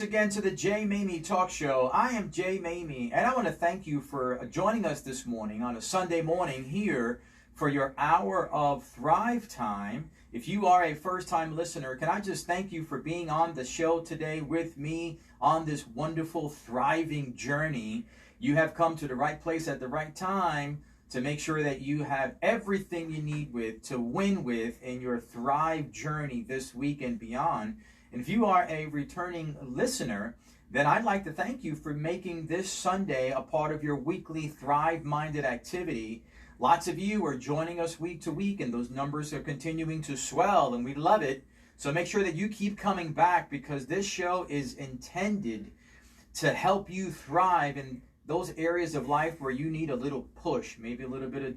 Again to the TheJayMaymi talk show. I am TheJayMaymi, and I want to thank you for joining us this morning on a Sunday morning here for your hour of Thrive Time. If you are a first-time listener, can I just thank you for being on the show today with me on this wonderful, thriving journey. You have come to the right place at the right time to make sure that you have everything you need to win with in your Thrive journey this week and beyond. And if you are a returning listener, then I'd like to thank you for making this Sunday a part of your weekly Thrive-minded activity. Lots of you are joining us week to week, and those numbers are continuing to swell, and we love it. So make sure that you keep coming back, because this show is intended to help you thrive in those areas of life where you need a little push, maybe a little bit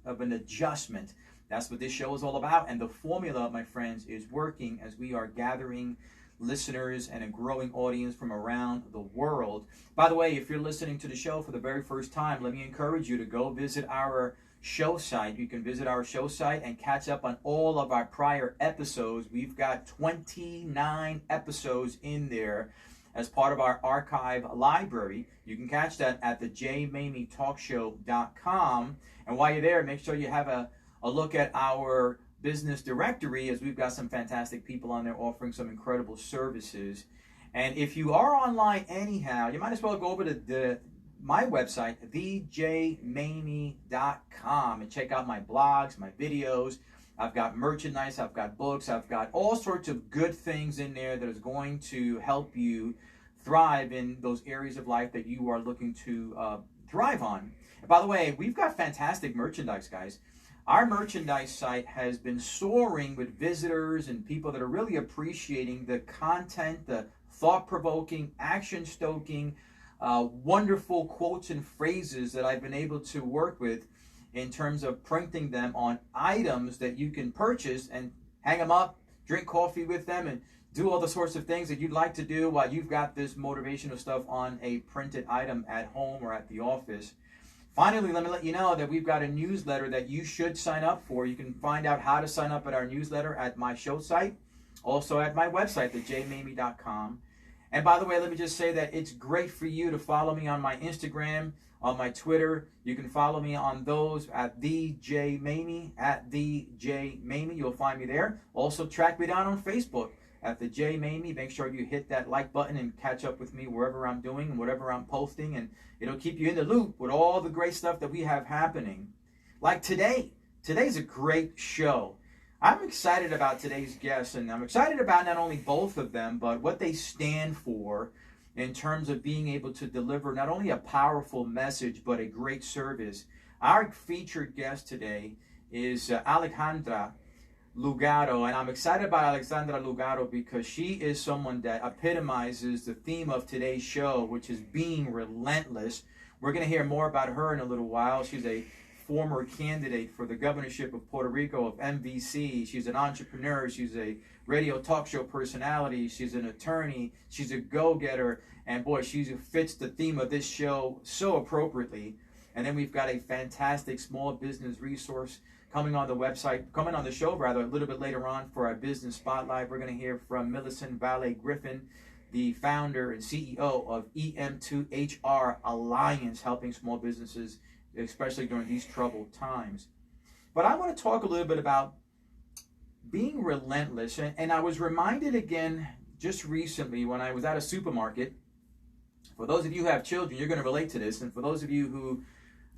of an adjustment. That's what this show is all about, and the formula, my friends, is working as we are gathering listeners and a growing audience from around the world. By the way, if you're listening to the show for the very first time, let me encourage you to go visit our show site. You can visit our show site and catch up on all of our prior episodes. We've got 29 episodes in there as part of our archive library. You can catch that at TheJayMaymiTalkshow.com. And while you're there, make sure you have a look at our business directory, as we've got some fantastic people on there offering some incredible services. And if you are online anyhow, you might as well go over to my website, TheJayMaymi.com, and check out my blogs, my videos. I've got merchandise, I've got books, I've got all sorts of good things in there that is going to help you thrive in those areas of life that you are looking to thrive on. And by the way, we've got fantastic merchandise, guys. Our merchandise site has been soaring with visitors and people that are really appreciating the content, the thought-provoking, action-stoking, wonderful quotes and phrases that I've been able to work with in terms of printing them on items that you can purchase and hang them up, drink coffee with them, and do all the sorts of things that you'd like to do while you've got this motivational stuff on a printed item at home or at the office. Finally, let me let you know that we've got a newsletter that you should sign up for. You can find out how to sign up at our newsletter at my show site, also at my website, TheJayMaymi.com. And by the way, let me just say that it's great for you to follow me on my Instagram, on my Twitter. You can follow me on those at TheJayMaymi, at TheJayMaymi. You'll find me there. Also, track me down on Facebook at TheJayMaymi. Make sure you hit that like button and catch up with me wherever I'm doing and whatever I'm posting, and it'll keep you in the loop with all the great stuff that we have happening. Like today. Today's a great show. I'm excited about today's guests, and I'm excited about not only both of them, but what they stand for in terms of being able to deliver not only a powerful message, but a great service. Our featured guest today is Alejandra Lugaro, and I'm excited about Alejandra Lugaro because she is someone that epitomizes the theme of today's show, which is being relentless. We're going to hear more about her in a little while. She's a former candidate for the governorship of Puerto Rico of MVC. She's an entrepreneur. She's a radio talk show personality. She's an attorney. She's a go-getter. And boy, she fits the theme of this show so appropriately. And then we've got a fantastic small business resource coming on the show rather, a little bit later on for our business spotlight. We're going to hear from Millicent Valle Griffin, the founder and CEO of EM2HR Alliance, helping small businesses, especially during these troubled times. But I want to talk a little bit about being relentless. And I was reminded again just recently when I was at a supermarket. For those of you who have children, you're going to relate to this. And for those of you who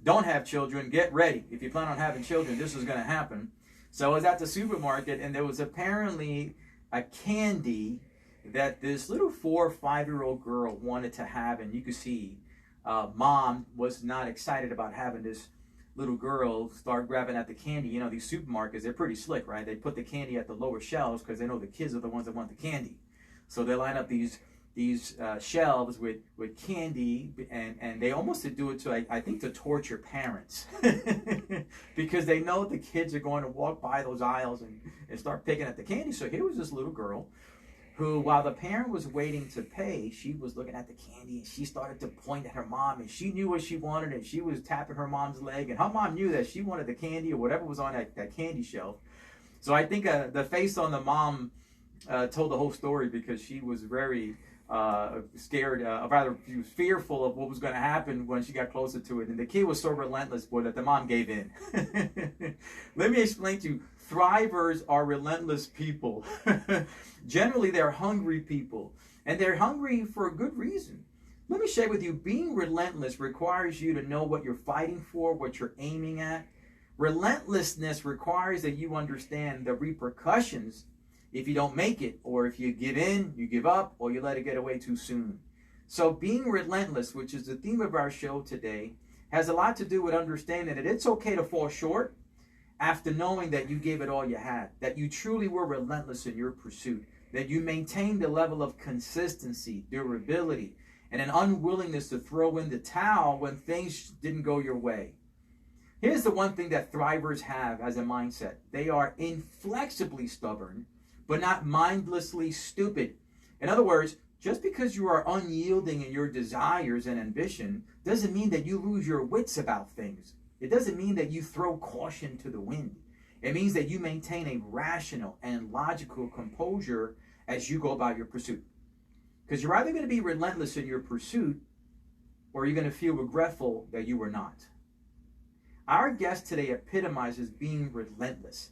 don't have children, get ready. If you plan on having children, this is going to happen. So I was at the supermarket, and there was apparently a candy that this little 4 or 5-year-old girl wanted to have, and you could see mom was not excited about having this little girl start grabbing at the candy. You know, these supermarkets, they're pretty slick, right? They put the candy at the lower shelves because they know the kids are the ones that want the candy. So they line up these shelves with candy, and they almost do it to, I think, to torture parents because they know the kids are going to walk by those aisles and start picking at the candy. So here was this little girl who, while the parent was waiting to pay, she was looking at the candy, and she started to point at her mom, and she knew what she wanted, and she was tapping her mom's leg, and her mom knew that she wanted the candy or whatever was on that candy shelf. So I think the face on the mom told the whole story, because she was very scared, rather she was fearful of what was going to happen when she got closer to it. And the kid was so relentless, boy, that the mom gave in. Let me explain to you. Thrivers are relentless people. Generally, they're hungry people. And they're hungry for a good reason. Let me share with you, being relentless requires you to know what you're fighting for, what you're aiming at. Relentlessness requires that you understand the repercussions if you don't make it, or if you give in, you give up, or you let it get away too soon. So being relentless, which is the theme of our show today, has a lot to do with understanding that it's okay to fall short after knowing that you gave it all you had, that you truly were relentless in your pursuit, that you maintained a level of consistency, durability, and an unwillingness to throw in the towel when things didn't go your way. Here's the one thing that thrivers have as a mindset. They are inflexibly stubborn, but not mindlessly stupid. In other words, just because you are unyielding in your desires and ambition doesn't mean that you lose your wits about things. It doesn't mean that you throw caution to the wind. It means that you maintain a rational and logical composure as you go about your pursuit. Because you're either going to be relentless in your pursuit, or you're going to feel regretful that you were not. Our guest today epitomizes being relentless.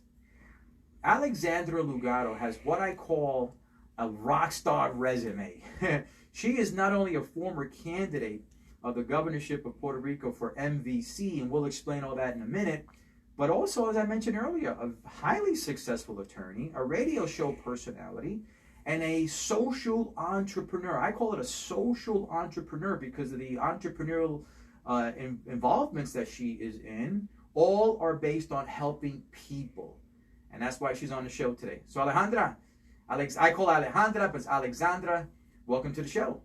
Alexandra Lugaro has what I call a rock star resume. She is not only a former candidate of the governorship of Puerto Rico for MVC, and we'll explain all that in a minute, but also, as I mentioned earlier, a highly successful attorney, a radio show personality, and a social entrepreneur. I call it a social entrepreneur because of the entrepreneurial involvements that she is in. All are based on helping people. And that's why she's on the show today. So Alejandra, I call Alejandra, but it's Alexandra. Welcome to the show.